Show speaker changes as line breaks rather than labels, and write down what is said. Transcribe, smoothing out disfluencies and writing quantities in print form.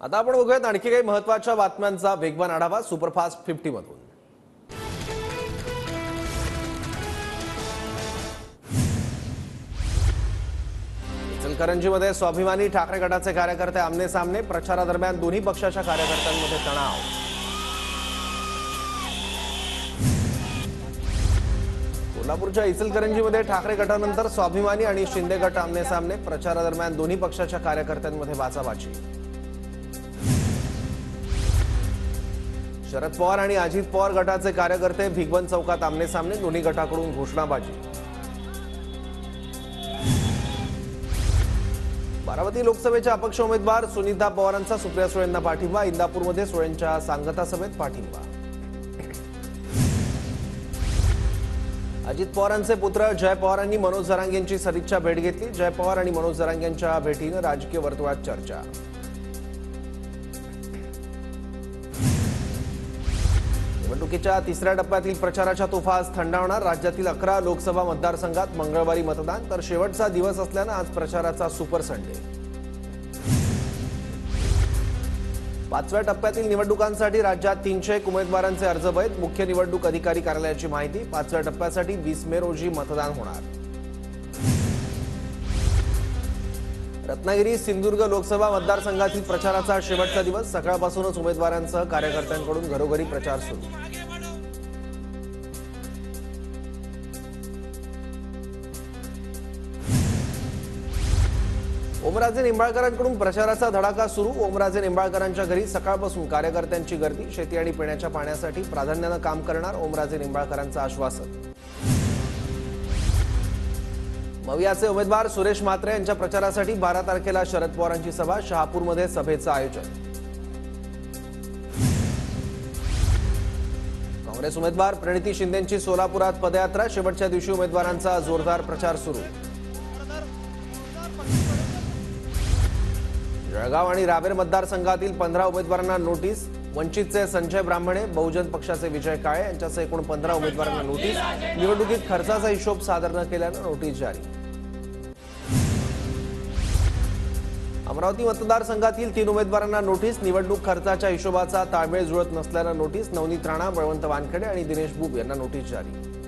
आता आपण बघूयात आणखी काही महत्त्वाच्या बातम्यांचा वेगवान आढावा सुपरफास्ट 50 मधून। इचलकरंजीमध्ये स्वाभिमानी ठाकरे गटाचे कार्यकर्ते आमने सामने, प्रचारादरम्यान दोन्ही पक्षाच्या कार्यकर्त्यांमध्ये तणाव। कोल्हापूरच्या इचलकरंजीमध्ये ठाकरे गटानंतर स्वाभिमानी आणि शिंदे गट आमने सामने, प्रचारादरम्यान दोन्ही पक्षाच्या कार्यकर्त्यांमध्ये बाचाबाची। शरद पवार आणि अजित पवार गटाचे कार्यकर्ते भिगवण चौकात आमने सामने, दोन्ही गटाकडून घोषणाबाजी। बारामती लोकसभेच्या अपक्ष उमेदवार सुनीता पवारांचा सुप्रिया सुळेंना पाठिंबा, इंदापूरमध्ये सुळेंच्या सांगता सभेत पाठिंबा। अजित पवारांचे पुत्र जय पवारांनी मनोज जरांगेंची सदिच्छा भेट घेतली, जय पवार आणि मनोज जरांगेंच्या भेटीने राजकीय वर्तुळात चर्चा। निवडणुकीच्या तिसऱ्या टप्प्यातील प्रचाराच्या तोफा आज थंडावणार, राज्यातील 11 लोकसभा मतदारसंघात मंगळवारी मतदान, तर शेवटचा दिवस असल्याने आज प्रचाराचा सुपर संडे। 5व्या टप्प्यातील निवडणुकांसाठी राज्यात 301 उमेदवारांचे अर्ज वैध, मुख्य निवडणूक अधिकारी कार्यालयाची माहिती। 5व्या टप्प्यासाठी 20 मे रोजी मतदान होणार। रत्नागिरी सिंधुदुर्ग लोकसभा मतदारसंघातील प्रचाराचा शेवटचा दिवस, सकाळपासूनच उमेदवारांसह कार्यकर्त्यांकडून घरोघरी प्रचार सुरू। ओमराजे निंबाळकरांकडून प्रचाराचा धडाका सुरू, ओमराजे निंबाळकरांच्या घरी सकाळपासून कार्यकर्त्यांची गर्दी, शेती आणि पिण्याच्या पाण्यासाठी प्राधान्याने काम करणार ओमराजे निंबाळकरांचं आश्वासन। मवियाचे उमेदवार सुरेश म्हात्रे यांच्या प्रचारासाठी 12 तारखेला शरद पवारांची सभा, शहापूरमध्ये सभेचं आयोजन। काँग्रेस उमेदवार प्रणिती शिंदेंची सोलापुरात पदयात्रा, शेवटच्या दिवशी उमेदवारांचा जोरदार प्रचार सुरू। जळगाव आणि रावेर मतदारसंघातील 15 उमेदवारांना नोटीस, वंचितचे संजय ब्राह्मणे, बहुजन पक्षाचे विजय काळे यांच्यासह एकूण 15 उमेदवारांना नोटीस, निवडणुकीत खर्चाचा हिशोब सादर न केल्याने नोटीस जारी। अमरावती मतदारसंघातील 3 उमेदवारांना नोटीस, निवडणूक खर्चाच्या हिशोबाचा ताळमेळ जुळत नसल्याने नोटीस, नवनीत राणा, बळवंत वानखेडे आणि दिनेश बुब यांना नोटीस जारी।